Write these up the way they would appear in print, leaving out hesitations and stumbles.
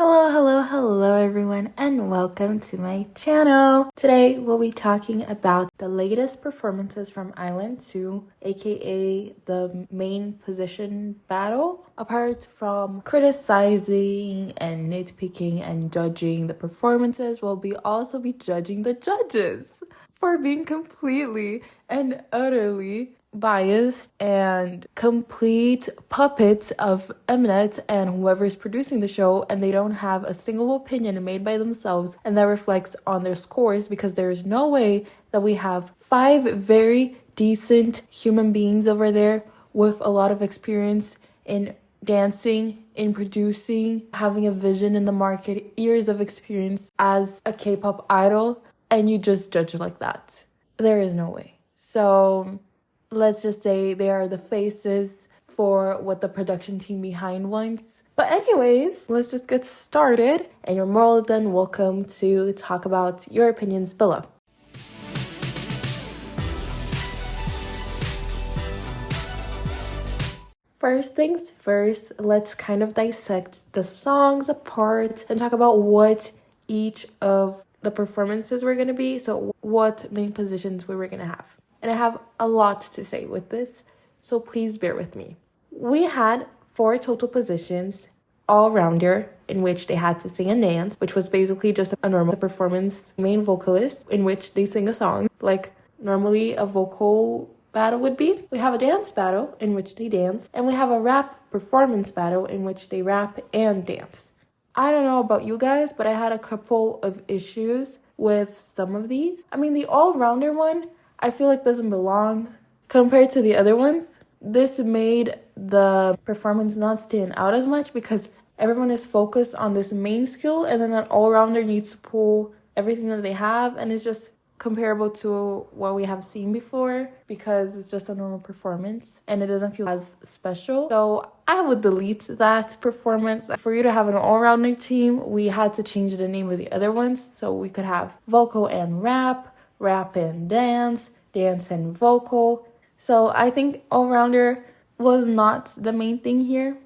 Hello everyone, and welcome to my channel. Today we'll be talking about the latest performances from Iland 2, aka the main position battle. Apart from criticizing and nitpicking and judging the performances, we'll also be judging the judges for being completely and utterly biased and complete puppets of Mnet and whoever's producing the show, and they don't have a single opinion made by themselves, and that reflects on their scores, because there's no way that we have 5 very decent human beings over there with a lot of experience in dancing, in producing, having a vision in the market, years of experience as a K-pop idol, and you just judge like that. There is no way. So let's just say they are the faces for what the production team behind wants. But anyways, let's just get started, and you're more than welcome to talk about your opinions below. First things first, let's kind of dissect the songs apart and talk about what each of the performances were going to be. So what main positions we were going to have. And I have a lot to say with this, so please bear with me. We had 4 total positions, all-rounder, in which they had to sing and dance, which was basically just a normal performance, main vocalist, in which they sing a song, like normally a vocal battle would be. We have a dance battle, in which they dance, and we have a rap performance battle, in which they rap and dance. I don't know about you guys, but I had a couple of issues with some of these. I mean, the all-rounder one, I feel like doesn't belong compared to the other ones. This made the performance not stand out as much because everyone is focused on this main skill, and then an all-rounder needs to pull everything that they have, and it's just comparable to what we have seen before because it's just a normal performance and it doesn't feel as special. So I would delete that performance. For you to have an all-rounder team, we had to change the name of the other ones so we could have vocal and rap and dance and vocal. So I think all-rounder was not the main thing here.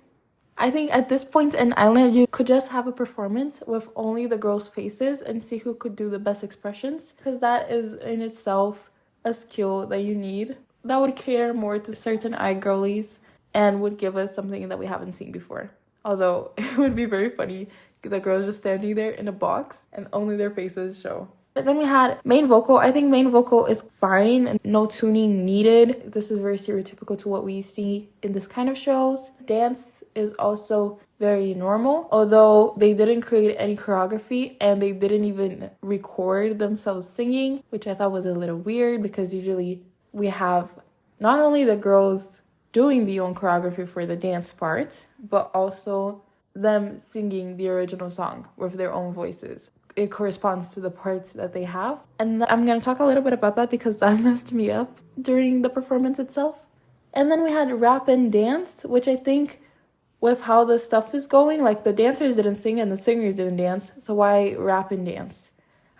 I think at this point in Iland, you could just have a performance with only the girls' faces and see who could do the best expressions, because that is in itself a skill that you need. That would cater more to certain girlies and would give us something that we haven't seen before. Although it would be very funny, the girls just standing there in a box and only their faces show. But then we had main vocal. I think main vocal is fine and no tuning needed. This is very stereotypical to what we see in this kind of shows. Dance is also very normal, although they didn't create any choreography and they didn't even record themselves singing, which I thought was a little weird because usually we have not only the girls doing the own choreography for the dance part, but also them singing the original song with their own voices. It corresponds to the parts that they have. And I'm going to talk a little bit about that because that messed me up during the performance itself. And then we had rap and dance, which I think with how the stuff is going, like the dancers didn't sing and the singers didn't dance. So why rap and dance?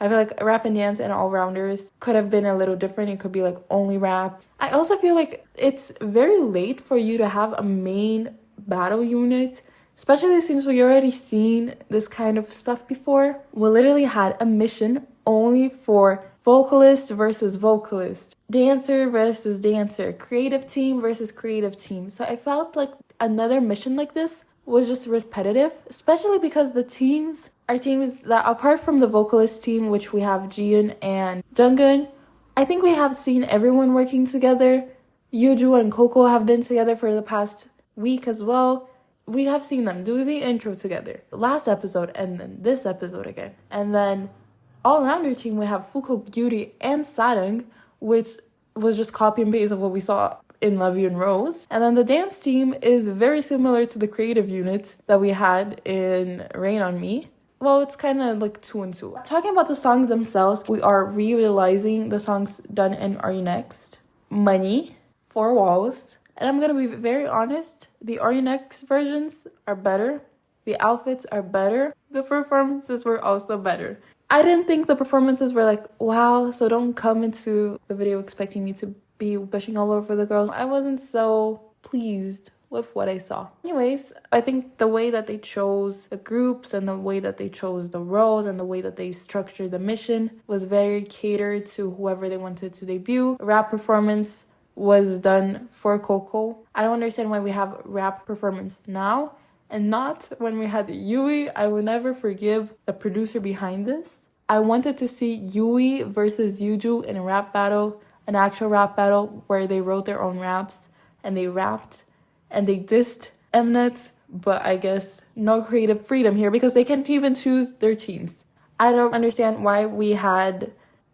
I feel like rap and dance and all-rounders could have been a little different. It could be like only rap. I also feel like it's very late for you to have a main battle unit, especially since we already seen this kind of stuff before. We literally had a mission only for vocalist versus vocalist, dancer versus dancer, creative team versus creative team. So I felt like another mission like this was just repetitive, especially because the teams are teams that, apart from the vocalist team, which we have Jiwon and Jungeun, I think we have seen everyone working together. Yuju and Coco have been together for the past week as well. We have seen them do the intro together last episode and then this episode again. And then all-rounder team, we have Fuko, Beauty, and Sujung, which was just copy and paste of what we saw in Love You and Rose. And then the dance team is very similar to the creative unit that we had in Rain on Me. Well, it's kind of like 2 and 2. Talking about the songs themselves, we are reutilizing the songs done in Are You Next, Money, 4 Walls. And I'm going to be very honest, the Are You Next versions are better. The outfits are better. The performances were also better. I didn't think the performances were like, wow, so don't come into the video expecting me to be gushing all over the girls. I wasn't so pleased with what I saw. Anyways, I think the way that they chose the groups and the way that they chose the roles and the way that they structured the mission was very catered to whoever they wanted to debut. Rap performance was done for Coco. I don't understand why we have rap performance now and not when we had Yui. I will never forgive the producer behind this. I wanted to see Yui versus Yuju in a rap battle, an actual rap battle where they wrote their own raps and they rapped and they dissed Mnet, but I guess no creative freedom here because they can't even choose their teams. I don't understand why we had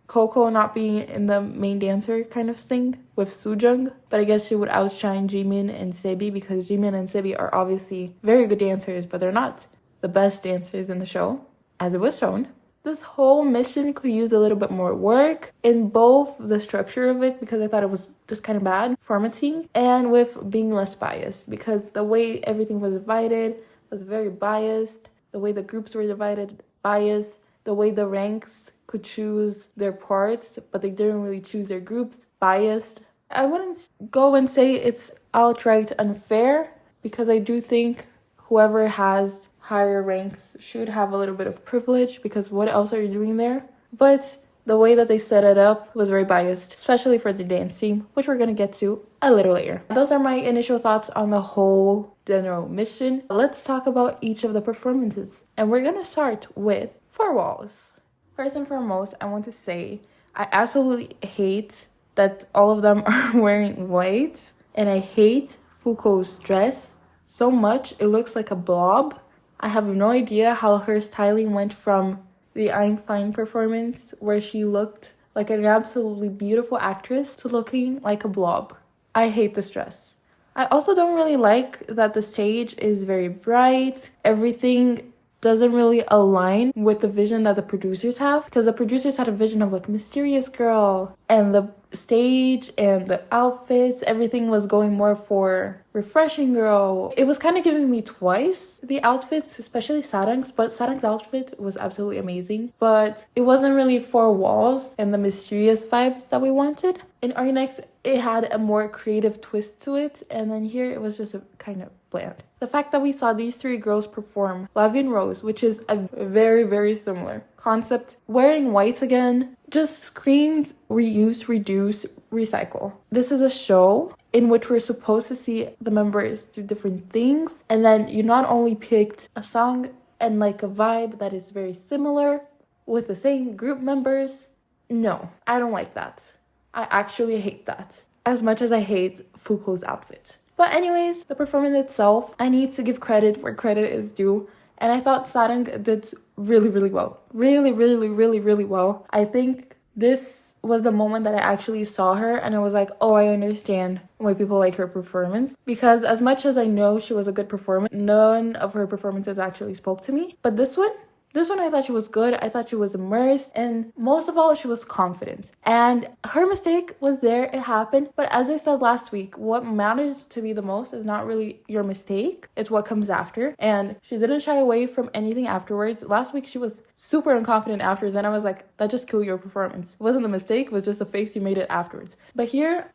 Coco not being in the main dancer kind of thing with Sujung, but I guess she would outshine Jimin and Sebi because Jimin and Sebi are obviously very good dancers, but they're not the best dancers in the show, as it was shown. This whole mission could use a little bit more work in both the structure of it, because I thought it was just kind of bad formatting, and with being less biased, because the way everything was divided was very biased. The way the groups were divided, biased. The way the ranks could choose their parts, but they didn't really choose their groups, biased. I wouldn't go and say it's outright unfair, because I do think whoever has higher ranks should have a little bit of privilege, because what else are you doing there? But the way that they set it up was very biased, especially for the dance team, which we're going to get to a little later. Those are my initial thoughts on the whole general mission. Let's talk about each of the performances. And we're going to start with Four Walls. First and foremost, I want to say I absolutely hate that all of them are wearing white. And I hate Fuko's dress so much. It looks like a blob. I have no idea how her styling went from the I'm Fine performance, where she looked like an absolutely beautiful actress, to looking like a blob. I hate this dress. I also don't really like that the stage is very bright. Everything doesn't really align with the vision that the producers have, because the producers had a vision of like mysterious girl, and the stage and the outfits, everything was going more for refreshing girl. It was kind of giving me twice the outfits, especially Sarang's, but Sarang's outfit was absolutely amazing, but it wasn't really Four Walls and the mysterious vibes that we wanted. In Next, it had a more creative twist to it, and then here it was just a kind of bland. The fact that we saw these three girls perform Love and Rose, which is a very, very similar concept, wearing white again, just screamed reuse, reduce, recycle. This is a show in which we're supposed to see the members do different things, and then you not only picked a song and like a vibe that is very similar with the same group members. No, I don't like that. I actually hate that as much as I hate Fuko's outfit. But anyways, the performance itself, I need to give credit where credit is due. And I thought Sarang did really, really well. Really, really, really, really well. I think this was the moment that I actually saw her and I was like, oh, I understand why people like her performance. Because as much as I know she was a good performer, none of her performances actually spoke to me. But this one I thought she was good. I thought she was immersed, and most of all, she was confident. And her mistake was there, it happened. But as I said last week, what matters to me the most is not really your mistake, it's what comes after. And she didn't shy away from anything afterwards. Last week, she was super unconfident afterwards, and I was like, that just killed your performance. It wasn't the mistake, it was just the face you made it afterwards. But here,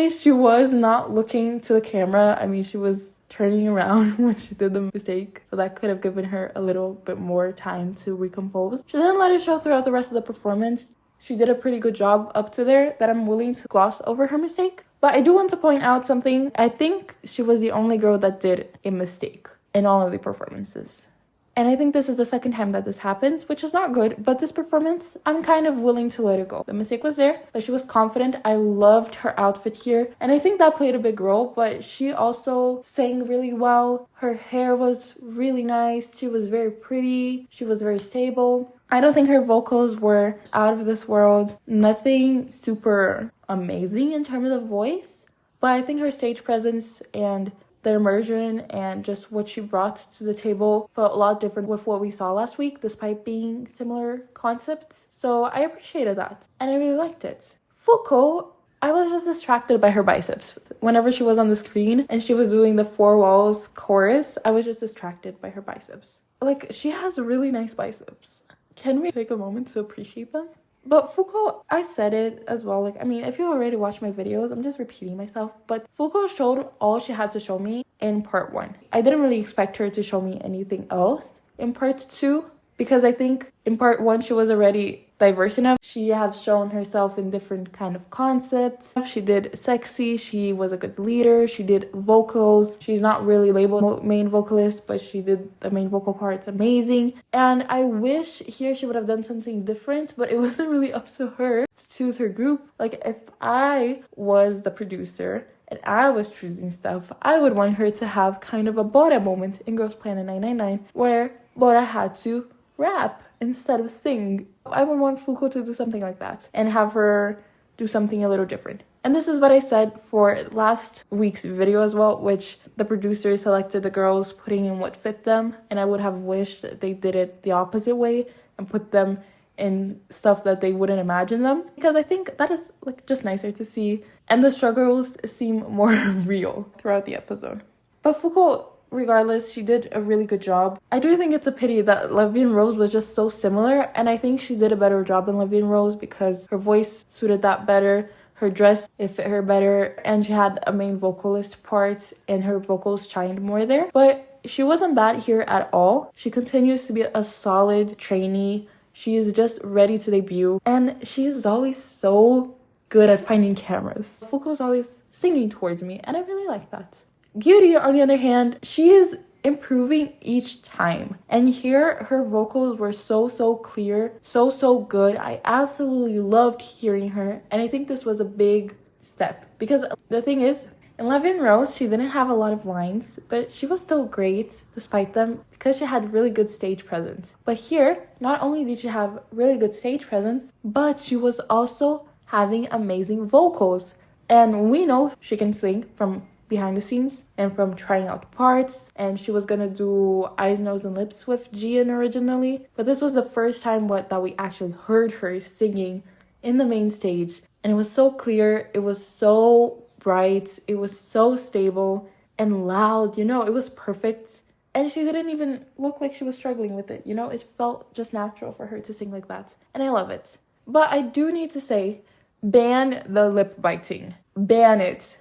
she was not looking to the camera. I mean, she was turning around when she did the mistake, so that could have given her a little bit more time to recompose. She didn't let it show throughout the rest of the performance. She did a pretty good job up to there that I'm willing to gloss over her mistake. But I do want to point out something. I think she was the only girl that did a mistake in all of the performances. And I think this is the second time that this happens, which is not good. But this performance, I'm kind of willing to let it go. The mistake was there, but she was confident. I loved her outfit here. And I think that played a big role, but she also sang really well. Her hair was really nice. She was very pretty. She was very stable. I don't think her vocals were out of this world. Nothing super amazing in terms of voice. But I think her stage presence and the immersion and just what she brought to the table felt a lot different with what we saw last week, despite being similar concepts. So I appreciated that, and I really liked it. Fuko, I was just distracted by her biceps. Whenever she was on the screen and she was doing the Four Walls chorus, I was just distracted by her biceps. Like, she has really nice biceps. Can we take a moment to appreciate them? But Fuko, I said it as well. Like, I mean, if you already watched my videos, I'm just repeating myself. But Fuko showed all she had to show me in part 1. I didn't really expect her to show me anything else in part 2 because I think in part 1 she was already diverse enough. She has shown herself in different kind of concepts. She did sexy, she was a good leader, she did vocals. She's not really labeled main vocalist, but she did the main vocal parts amazing. And I wish here she would have done something different, but it wasn't really up to her to choose her group. Like if I was the producer and I was choosing stuff, I would want her to have kind of a Bora moment in Girls Planet 999 where Bora had to rap instead of sing. I would want Fuko to do something like that and have her do something a little different. And this is what I said for last week's video as well, which the producers selected the girls putting in what fit them, and I would have wished that they did it the opposite way and put them in stuff that they wouldn't imagine them, because I think that is like just nicer to see, and the struggles seem more real throughout the episode. But Fuko, regardless, she did a really good job. I do think it's a pity that Levy and Rose was just so similar, and I think she did a better job than Levy and Rose because her voice suited that better, her dress, it fit her better, and she had a main vocalist part and her vocals shined more there. But she wasn't bad here at all. She continues to be a solid trainee. She is just ready to debut, and she is always so good at finding cameras. Fuko's always singing towards me, and I really like that. Gyuri, on the other hand, she is improving each time. And here, her vocals were so clear, so good. I absolutely loved hearing her. And I think this was a big step. Because the thing is, in Levy and Rose, she didn't have a lot of lines, but she was still great despite them because she had really good stage presence. But here, not only did she have really good stage presence, but she was also having amazing vocals. And we know she can sing from behind the scenes and from trying out parts, and she was gonna do Eyes, Nose, and Lips with Jiwon originally, but this was the first time that we actually heard her singing in the main stage, and it was so clear, it was so bright, it was so stable and loud, it was perfect, and she didn't even look like she was struggling with it, it felt just natural for her to sing like that, and I love it. But I do need to say, ban the lip biting. Ban it.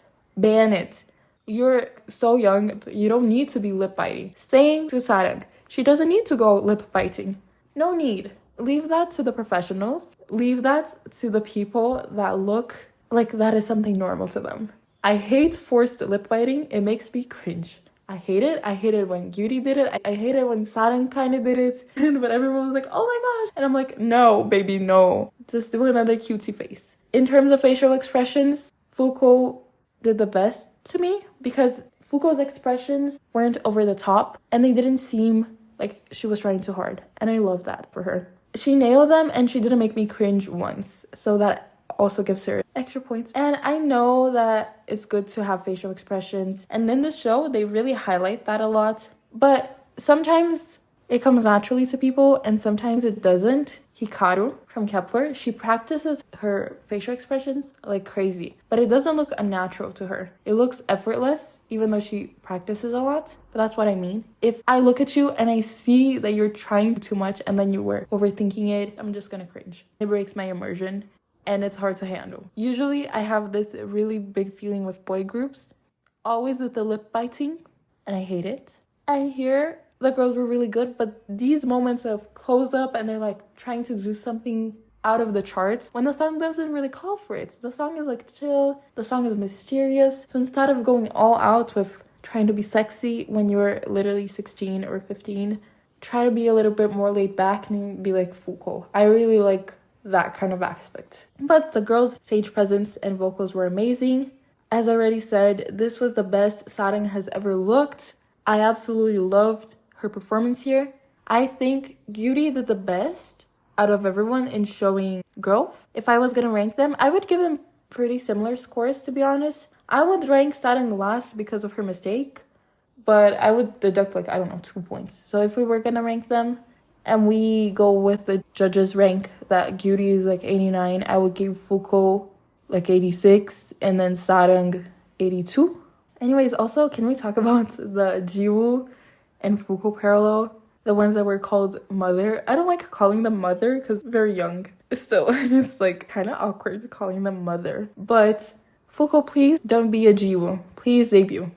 You're so young, you don't need to be lip biting. Saying to Sarang, she doesn't need to go lip biting. No need. Leave that to the professionals. Leave that to the people that look like that is something normal to them. I hate forced lip biting. It makes me cringe. I hate it. I hate it when Gyuri did it. I hate it when Sarang kind of did it. But everyone was like, oh my gosh. And I'm like, no, baby, no. Just do another cutesy face. In terms of facial expressions, Fuko did the best to me because Fuko's expressions weren't over the top and they didn't seem like she was trying too hard. And I love that for her. She nailed them and she didn't make me cringe once. So that also gives her extra points. And I know that it's good to have facial expressions. And in the show, they really highlight that a lot. But sometimes it comes naturally to people and sometimes it doesn't. Hikaru from Kepler, she practices her facial expressions like crazy, but it doesn't look unnatural to her. It looks effortless, even though she practices a lot. But that's what I mean. If I look at you and I see that you're trying too much and then you were overthinking it, I'm just gonna cringe. It breaks my immersion and it's hard to handle. Usually I have this really big feeling with boy groups, always with the lip biting, and I hate it. And here, the girls were really good, but these moments of close up and they're like trying to do something out of the charts when the song doesn't really call for it. The song is like chill, the song is mysterious. So instead of going all out with trying to be sexy when you're literally 16 or 15, try to be a little bit more laid back and be like Fuko. I really like that kind of aspect. But the girls' stage presence and vocals were amazing. As I already said, this was the best Sarang has ever looked. I absolutely loved her performance here. I think Gyuri did the best out of everyone in showing growth. If I was gonna rank them, I would give them pretty similar scores, to be honest. I would rank Sarang last because of her mistake, but I would deduct 2 points. So if we were gonna rank them and we go with the judges' rank that Gyuri is 89, I would give Fuko 86 and then Sarang 82. Anyways, also, can we talk about the jiwoo and Fuko parallel, the ones that were called mother? I don't like calling them mother because very young still, and it's kind of awkward calling them mother. But Fuko, please don't be a jiwoo. Please debut.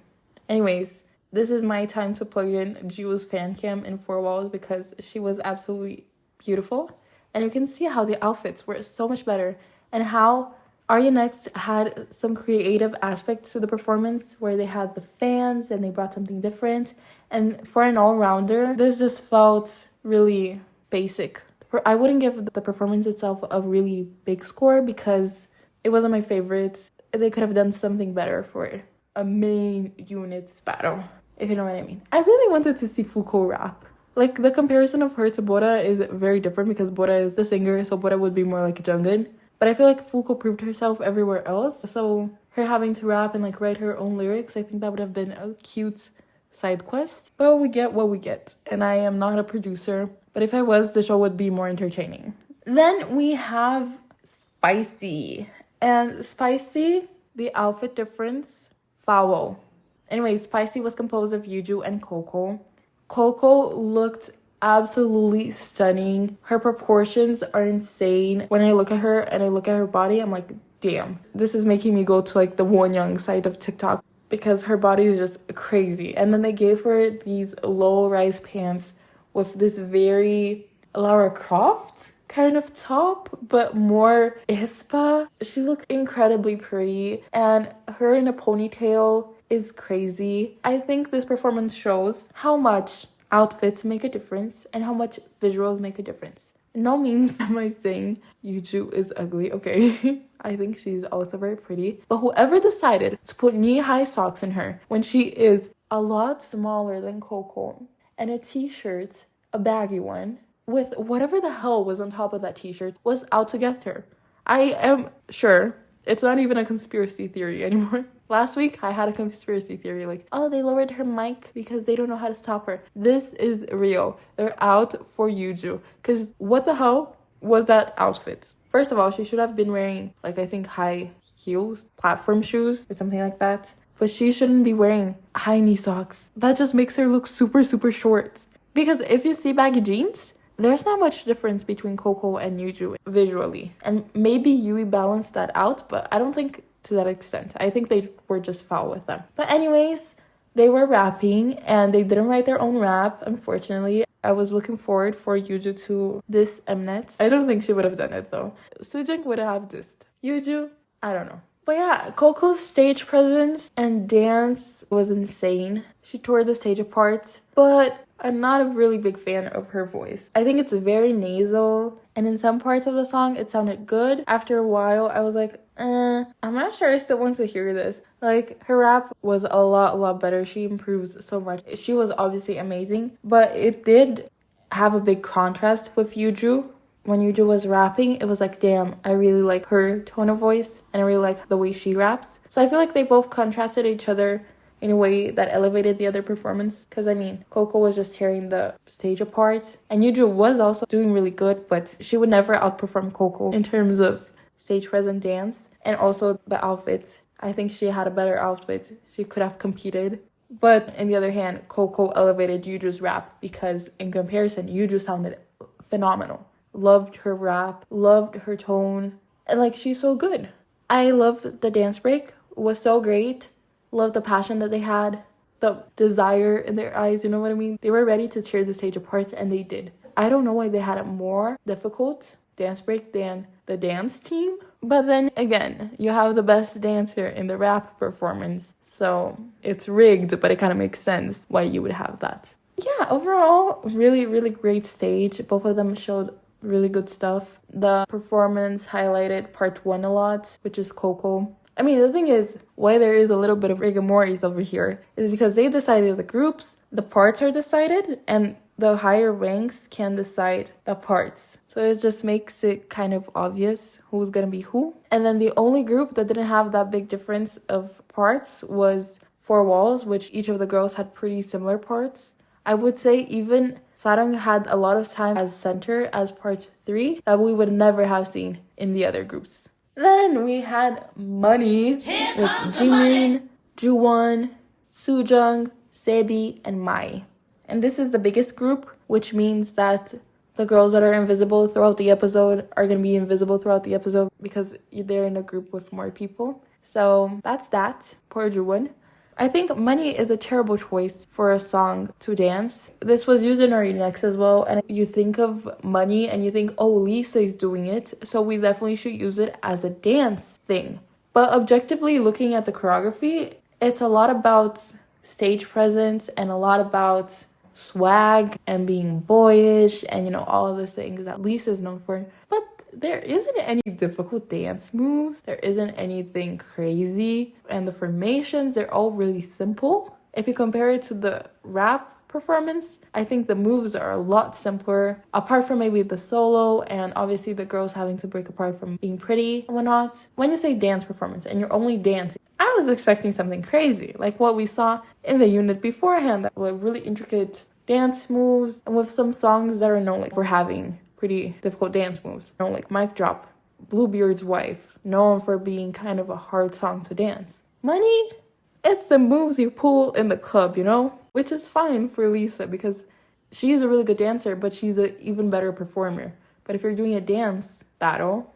Anyways, this is my time to plug in Jiwoo's fan cam in Four Walls because she was absolutely beautiful. And you can see how the outfits were so much better and how Arya Next had some creative aspects to the performance where they had the fans and they brought something different. And for an all-rounder, this just felt really basic. I wouldn't give the performance itself a really big score because it wasn't my favorite. They could have done something better for a main unit battle, if you know what I mean. I really wanted to see Fuko rap. Like, the comparison of her to Bora is very different because Bora is the singer, so Bora would be more like Jungeun. But I feel like Fuko proved herself everywhere else. So her having to rap and like write her own lyrics, I think that would have been a cute side quest. But we get what we get. And I am not a producer. But if I was, the show would be more entertaining. Then we have Spicyyy. And Spicyyy, the outfit difference, foul. Anyway, Spicyyy was composed of Yuju and Coco. Coco looked absolutely stunning. Her proportions are insane. When I look at her and I look at her body, I'm like, damn. This is making me go to like the Wonyoung side of TikTok because her body is just crazy. And then they gave her these low-rise pants with this very Lara Croft kind of top, but more ispa. She looked incredibly pretty, and her in a ponytail is crazy. I think this performance shows how much outfits make a difference and how much visuals make a difference. No means am I saying Yuju is ugly, okay? I think she's also very pretty. But whoever decided to put knee-high socks in her when she is a lot smaller than Coco and a t-shirt, a baggy one, with whatever the hell was on top of that t-shirt was out to get her. I am sure it's not even a conspiracy theory anymore. Last week, I had a conspiracy theory like, oh, they lowered her mic because they don't know how to stop her. This is real. They're out for Yuju. Because what the hell was that outfit? First of all, she should have been wearing, like, I think high heels, platform shoes, or something like that. But she shouldn't be wearing high knee socks. That just makes her look super, super short. Because if you see baggy jeans, there's not much difference between Coco and Yuju visually. And maybe Yui balanced that out, but I don't think to that extent. I think they were just foul with them. But anyways, they were rapping and they didn't write their own rap, unfortunately. I was looking forward for Yuju to diss Mnet. I don't think she would have done it though. Sujung would have dissed Yuju. I don't know. But yeah, Coco's stage presence and dance was insane. She tore the stage apart, but I'm not a really big fan of her voice. I think it's very nasal, and in some parts of the song, it sounded good. After a while, I was like, I'm not sure I still want to hear this. Like, her rap was a lot better. She improves so much. She was obviously amazing, but it did have a big contrast with Yuju. When Yuju was rapping, it was like, damn, I really like her tone of voice, and I really like the way she raps. So I feel like they both contrasted each other in a way that elevated the other performance. Because, I mean, Coco was just tearing the stage apart. And Yuju was also doing really good, but she would never outperform Coco in terms of stage present dance. And also the outfit. I think she had a better outfit. She could have competed. But on the other hand, Coco elevated Yuju's rap because in comparison, Yuju sounded phenomenal. Loved her rap, loved her tone. And like, she's so good. I loved the dance break. It was so great. Loved the passion that they had, the desire in their eyes, you know what I mean? They were ready to tear the stage apart, and they did. I don't know why they had a more difficult dance break than the dance team. But then again, you have the best dancer in the rap performance. So it's rigged, but it kind of makes sense why you would have that. Yeah, overall, really great stage. Both of them showed really good stuff. The performance highlighted part 1 a lot, which is Coco. I mean, the thing is, why there is a little bit of rigamoris over here is because they decided the groups, the parts are decided, and the higher ranks can decide the parts. So it just makes it kind of obvious who's gonna be who. And then the only group that didn't have that big difference of parts was Four Walls, which each of the girls had pretty similar parts. I would say even Sarang had a lot of time as center as part 3 that we would never have seen in the other groups. Then we had Money with Jimin, Juwon, Sujung, Sebi, and Mai. And this is the biggest group, which means that the girls that are invisible throughout the episode are going to be invisible throughout the episode because they're in a group with more people. So that's that. Poor Juwon. I think Money is a terrible choice for a song to dance. This was used in our remix as well, and you think of Money and you think, oh, Lisa is doing it, so we definitely should use it as a dance thing. But objectively looking at the choreography, it's a lot about stage presence and a lot about swag and being boyish and, you know, all of the things that Lisa's known for. But there isn't any difficult dance moves. There isn't anything crazy. And the formations, they're all really simple. If you compare it to the rap performance, I think the moves are a lot simpler, apart from maybe the solo and obviously the girls having to break apart from being pretty and whatnot. When you say dance performance and you're only dancing, I was expecting something crazy, like what we saw in the unit beforehand, that were really intricate dance moves and with some songs that are known like for having pretty difficult dance moves. You know, like Mic Drop, Bluebeard's Wife, known for being kind of a hard song to dance. Money, it's the moves you pull in the club, you know? Which is fine for Lisa because she's a really good dancer, but she's an even better performer. But if you're doing a dance battle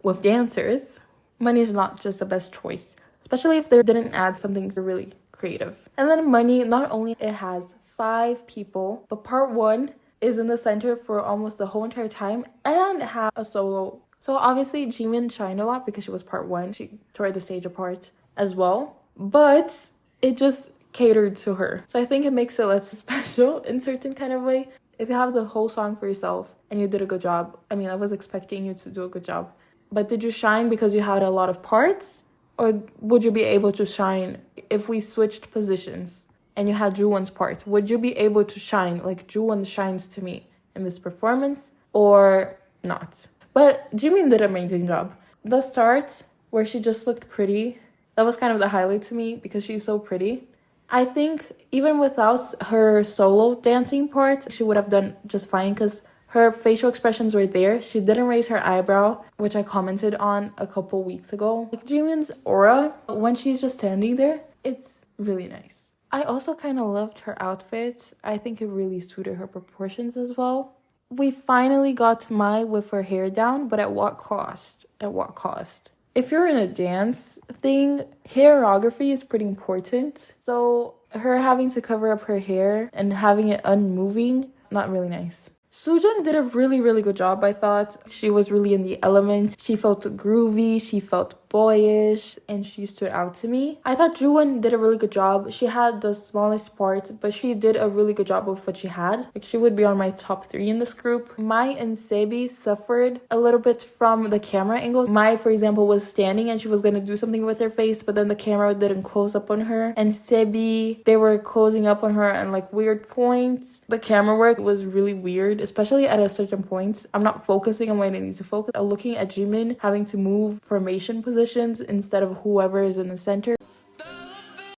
with dancers, Money is not just the best choice, especially if they didn't add something really creative. And then Money, not only it has 5 people, but part 1 is in the center for almost the whole entire time and have a solo. So obviously Jimin shined a lot because she was part 1. She tore the stage apart as well, but it just catered to her. So I think it makes it less special in certain kind of way. If you have the whole song for yourself and you did a good job, I mean, I was expecting you to do a good job, but did you shine because you had a lot of parts? Or would you be able to shine if we switched positions and you had Juwon's part? Would you be able to shine like Juwon shines to me in this performance or not? But Jimin did an amazing job. The start where she just looked pretty, that was kind of the highlight to me because she's so pretty. I think even without her solo dancing part, she would have done just fine because her facial expressions were there. She didn't raise her eyebrow, which I commented on a couple weeks ago. Like Jimin's aura, when she's just standing there, it's really nice. I also kind of loved her outfit. I think it really suited her proportions as well. We finally got Mai with her hair down, but at what cost? At what cost? If you're in a dance thing, hairography is pretty important. So her having to cover up her hair and having it unmoving, not really nice. Sujung did a really, really good job, I thought. She was really in the element. She felt groovy, she felt boyish, and she stood out to me. I thought Juwon did a really good job. She had the smallest part, but she did a really good job with what she had. Like, she would be on my top 3 in this group. Mai and Sebi suffered a little bit from the camera angles. Mai, for example, was standing and she was gonna do something with her face, but then the camera didn't close up on her. And Sebi, they were closing up on her at like weird points. The camera work was really weird, especially at a certain point. I'm not focusing on when I need to focus. I'm looking at Jimin having to move formation positions instead of whoever is in the center.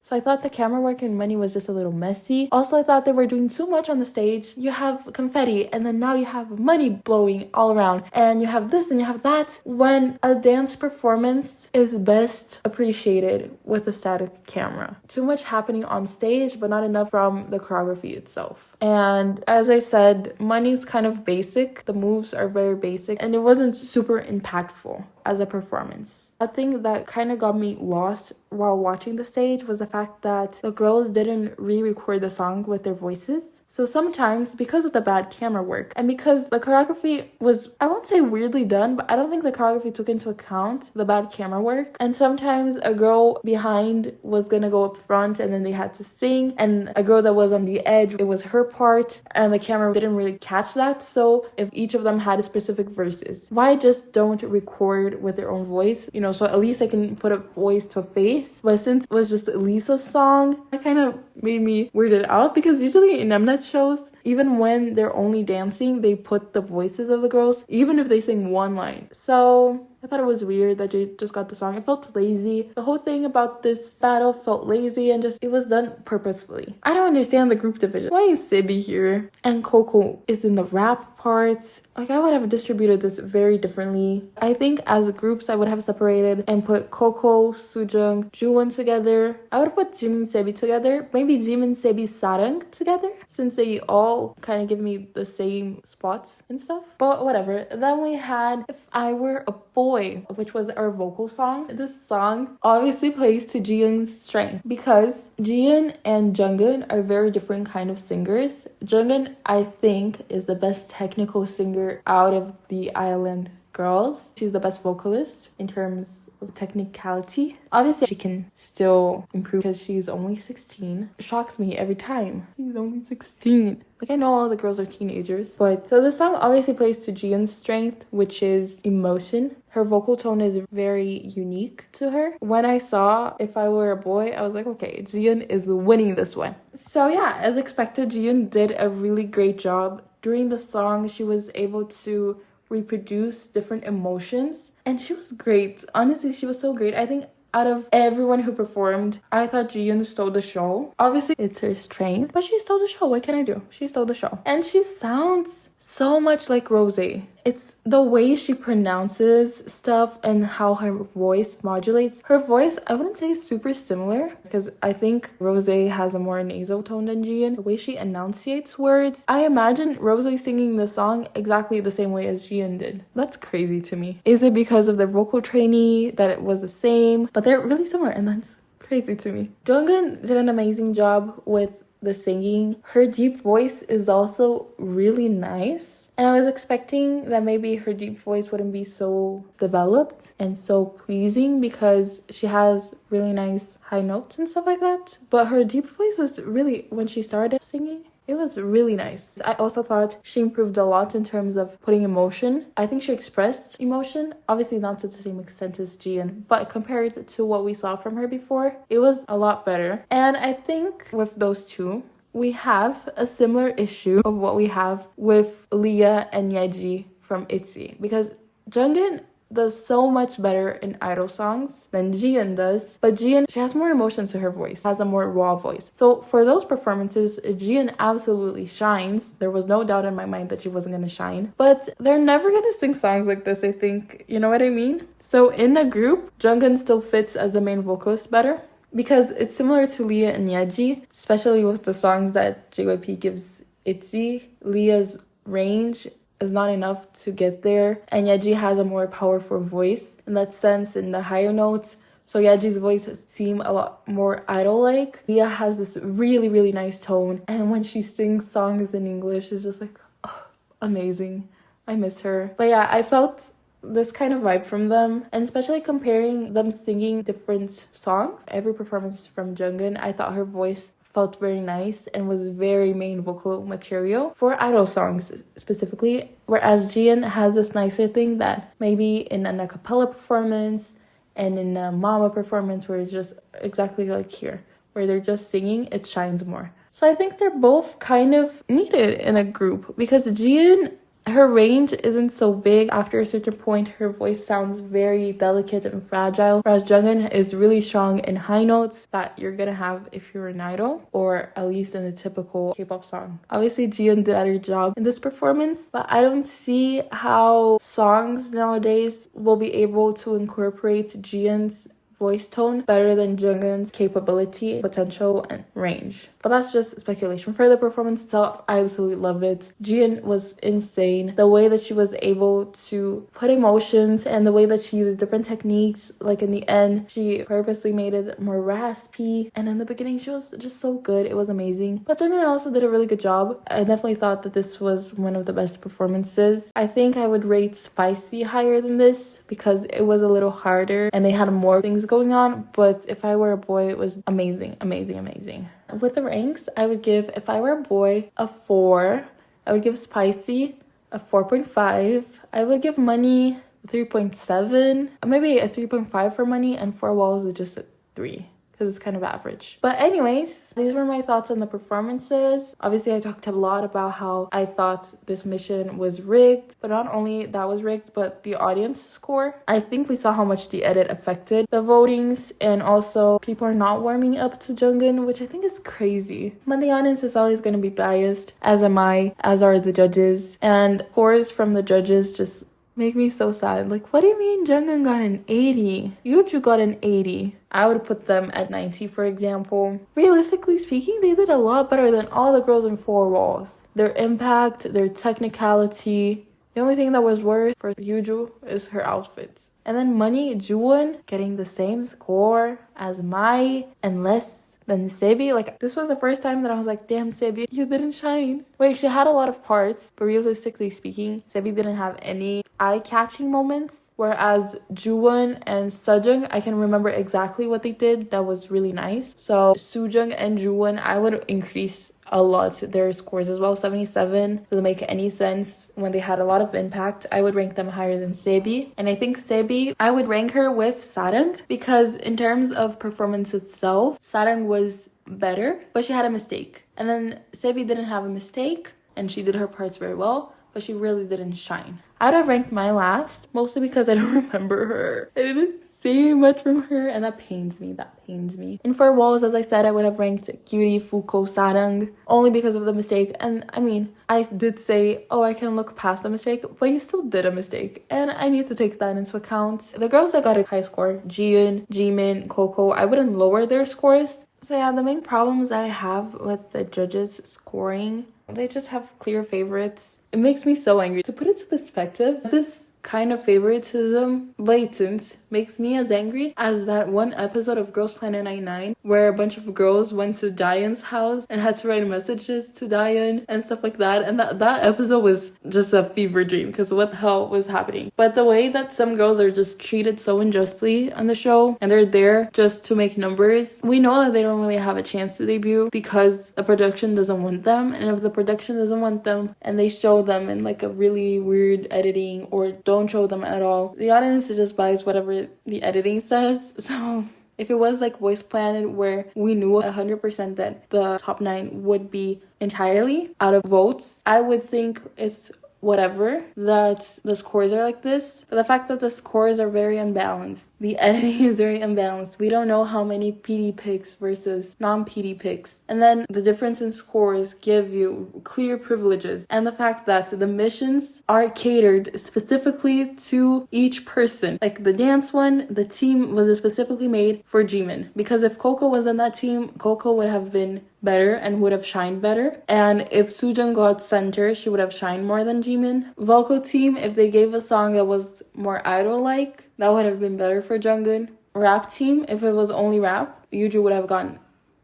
So I thought the camera work in Money was just a little messy. Also, I thought they were doing too much on the stage. You have confetti and then now you have money blowing all around and you have this and you have that. When a dance performance is best appreciated with a static camera. Too much happening on stage, but not enough from the choreography itself. And as I said, Money's kind of basic. The moves are very basic and it wasn't super impactful as a performance. A thing that kind of got me lost while watching the stage was the fact that the girls didn't re-record the song with their voices. So sometimes, because of the bad camera work and because the choreography was, I won't say weirdly done, but I don't think the choreography took into account the bad camera work. And sometimes a girl behind was gonna go up front and then they had to sing, and a girl that was on the edge, it was her part and the camera didn't really catch that. So if each of them had specific verses, why just don't record with their own voice? You know, so at least I can put a voice to a face. But since it was just Lisa's song, it kind of made me weirded out because usually in Mnet shows, even when they're only dancing, they put the voices of the girls, even if they sing one line. So I thought it was weird that they just got the song. It felt lazy. The whole thing about this battle felt lazy and just, it was done purposefully. I don't understand the group division. Why is Sebi here and Coco is in the rap parts? Like, I would have distributed this very differently. I think as groups, I would have separated and put Coco, Sujung, Juwon together. I would put Jimin, Sebi together. Maybe Jimin, Sebi, Sarang together, since they all kind of give me the same spots and stuff. But whatever. Then we had If I Were a Boy Boy, which was our vocal song. This song obviously plays to Jiyoon's strength because Jiyoon and Jungeun are very different kind of singers. Jungeun, I think, is the best technical singer out of the island girls. She's the best vocalist in terms of technicality. Obviously, she can still improve because she's only 16. It shocks me every time. She's only 16. Like, I know all the girls are teenagers, but so the song obviously plays to Jiyoon's strength, which is emotion. Her vocal tone is very unique to her. When I saw If I Were a Boy, I was like, okay, Jiyoon is winning this one. So yeah, as expected, Jiyoon did a really great job. During the song, she was able to reproduce different emotions, and she was great. Honestly, she was so great. I think out of everyone who performed, I thought Jiyoon stole the show. Obviously, it's her strength, but she stole the show. What can I do? She stole the show. And she sounds so much like Rose. It's the way she pronounces stuff and how her voice modulates. Her voice, I wouldn't say super similar because I think Rose has a more nasal tone than Jiyoon. The way she enunciates words, I imagine Rose singing the song exactly the same way as Jiyoon did. That's crazy to me. Is it because of their vocal trainee that it was the same? But they're really similar, and that's crazy to me. Jungeun did an amazing job with the singing. Her deep voice is also really nice. And I was expecting that maybe her deep voice wouldn't be so developed and so pleasing because she has really nice high notes and stuff like that. But her deep voice was really, when she started singing, it was really nice. I also thought she improved a lot in terms of putting emotion. I think she expressed emotion, obviously not to the same extent as Jiyoon, but compared to what we saw from her before, it was a lot better. And I think with those two, we have a similar issue of what we have with Leah and Yeji from ITZY, because Jungeun does so much better in idol songs than Jiyoon does, but Jiyoon, she has more emotions to her voice, has a more raw voice. So for those performances, Jiyoon absolutely shines. There was no doubt in my mind that she wasn't gonna shine, but they're never gonna sing songs like this, I think. You know what I mean? So in a group, Jungeun still fits as the main vocalist better, because it's similar to Leah and Yeji, especially with the songs that JYP gives ITZY. Leah's range is not enough to get there, and Yeji has a more powerful voice in that sense, in the higher notes. So Yeji's voice seems a lot more idol-like. Leah has this really, really nice tone, and when she sings songs in English, it's just like, oh, amazing. I miss her. But yeah, I felt this kind of vibe from them, and especially comparing them singing different songs. Every performance from Jungeun, I thought her voice felt very nice and was very main vocal material for idol songs specifically, whereas Jiyoon has this nicer thing that maybe in an a cappella performance and in a mama performance where it's just exactly like here, where they're just singing, it shines more. So I think they're both kind of needed in a group, because Jiyoon, her range isn't so big. After a certain point, her voice sounds very delicate and fragile, whereas Jungeun is really strong in high notes that you're gonna have if you're an idol, or at least in a typical K-pop song. Obviously, Jiyoon did a better job in this performance, but I don't see how songs nowadays will be able to incorporate Jiyoon's voice tone better than Jungeun's capability, potential, and range. But that's just speculation. For the performance itself, I absolutely love it. Jiyoon was insane. The way that she was able to put emotions and the way that she used different techniques, like in the end, she purposely made it more raspy. And in the beginning, she was just so good. It was amazing. But Jungeun also did a really good job. I definitely thought that this was one of the best performances. I think I would rate Spicyyy higher than this because it was a little harder and they had more things going on. But If I Were a Boy, it was amazing, amazing, amazing. With the ranks, I would give If I Were a Boy a 4. I would give Spicyyy a 4.5. I would give Money a 3.7. Maybe a 3.5 for Money, and 4 Walls is just a 3. Because it's kind of average. But anyways, these were my thoughts on the performances. Obviously, I talked a lot about how I thought this mission was rigged. But not only that was rigged, but the audience score. I think we saw how much the edit affected the votings. And also, people are not warming up to Jungeun, which I think is crazy. But the audience is always going to be biased, as am I, as are the judges. And scores from the judges just make me so sad. Like, what do you mean Jungeun got an 80? Yuju got an 80. I would put them at 90, for example. Realistically speaking, they did a lot better than all the girls in 4 Walls. Their impact, their technicality, The only thing that was worse for Yuju is her outfits. And then Money, Juwon getting the same score as Mai and less than Sebi. Like, this was the first time that I was like, damn, Sebi, you didn't shine. Wait, she had a lot of parts, but realistically speaking, Sebi didn't have any eye-catching moments. Whereas Juwon and Sujung, I can remember exactly what they did. That was really nice. So Sujung and Juwon, I would increase a lot their scores as well. 77 doesn't make any sense when they had a lot of impact. I would rank them higher than Sebi. And I think Sebi, I would rank her with Sarang, because in terms of performance itself, Sarang was better, but she had a mistake. And then Sebi didn't have a mistake, and she did her parts very well, but she really didn't shine. I would have ranked my last, mostly because I don't remember her. I didn't see much from her, and that pains me. And for Walls, as I said, I would have ranked Cutie, Fuko, Sarang, only because of the mistake. And I mean, I did say, oh, I can look past the mistake, but you still did a mistake, and I need to take that into account. The girls that got a high score, Jiyoon, Jimin, Coco, I wouldn't lower their scores. So yeah, the main problems I have with the judges scoring, they just have clear favorites. It makes me so angry. To put it into perspective, this kind of favoritism, blatant, makes me as angry as that one episode of Girls Planet 99 where a bunch of girls went to Diane's house and had to write messages to Diane and stuff like that. And that episode was just a fever dream, because what the hell was happening? But the way that some girls are just treated so unjustly on the show, and they're there just to make numbers, we know that they don't really have a chance to debut because the production doesn't want them. And if the production doesn't want them and they show them in like a really weird editing, or don't show them at all, the audience just buys whatever the editing says. So if it was like Voice Planet, where we knew 100% that the top 9 would be entirely out of votes, I would think it's whatever that the scores are like this. But the fact that the scores are very unbalanced, the editing is very unbalanced, we don't know how many PD picks versus non-PD picks, and then the difference in scores give you clear privileges, and the fact that the missions are catered specifically to each person. Like the dance one, the team was specifically made for Jimin, because if Coco was in that team, Coco would have been better and would have shined better. And if Sujung got center, she would have shined more than Jimin. Vocal team, if they gave a song that was more idol-like, that would have been better for Jungeun. Rap team, if it was only rap, Yuju would have gone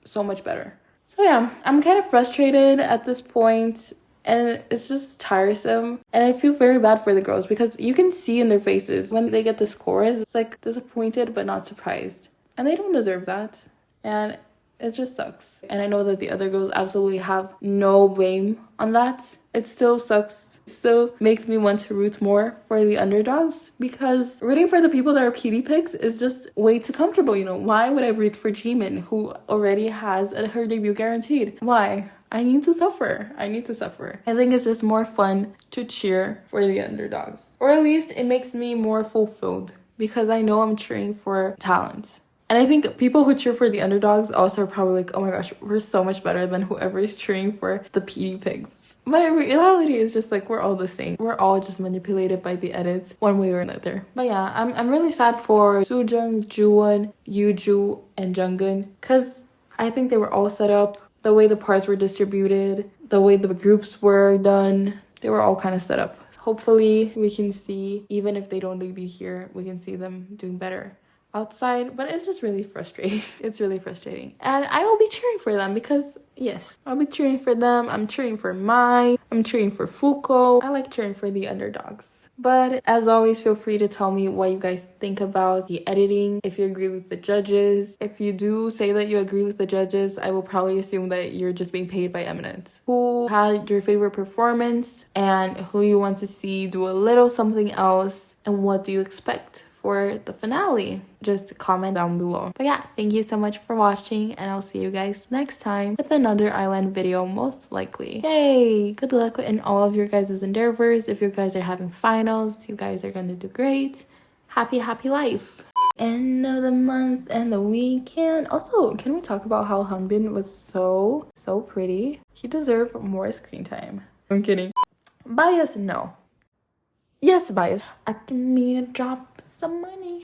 so much better. So yeah, I'm kind of frustrated at this point, and it's just tiresome. And I feel very bad for the girls, because you can see in their faces when they get the scores, it's like disappointed but not surprised. And they don't deserve that. And it just sucks. And I know that the other girls absolutely have no blame on that. It still sucks. It still makes me want to root more for the underdogs, because rooting for the people that are PD picks is just way too comfortable, you know? Why would I root for Jimin, who already has her debut guaranteed? Why? I need to suffer. I think it's just more fun to cheer for the underdogs. Or at least it makes me more fulfilled, because I know I'm cheering for talent. And I think people who cheer for the underdogs also are probably like, oh my gosh, we're so much better than whoever is cheering for the PD pigs. But in reality, it's just like, we're all the same. We're all just manipulated by the edits one way or another. But yeah, I'm really sad for Sujung, Juwon, Yuju, and Jungeun, because I think they were all set up. The way the parts were distributed, the way the groups were done, they were all kind of set up. Hopefully we can see, even if they don't debut here, we can see them doing better outside. But it's just really frustrating. It's really frustrating. And I will be cheering for them, because yes, I'll be cheering for them. I'm cheering for Mai. I'm cheering for Fuko. I like cheering for the underdogs. But as always, feel free to tell me what you guys think about the editing, if you agree with the judges. If you do say that you agree with the judges, I will probably assume that you're just being paid by Eminence. Who had your favorite performance, and who you want to see do a little something else, and what do you expect for the finale? Just comment down below. But yeah, thank you so much for watching, and I'll see you guys next time with another island video, most likely. Yay! Good luck in all of your guys' endeavors. If you guys are having finals, you guys are gonna do great. Happy life. End of the month and the weekend. Also, can we talk about how Hangbin was so pretty? He deserved more screen time. I'm kidding. Bias, no. Yes, bias. I can mean to drop some money.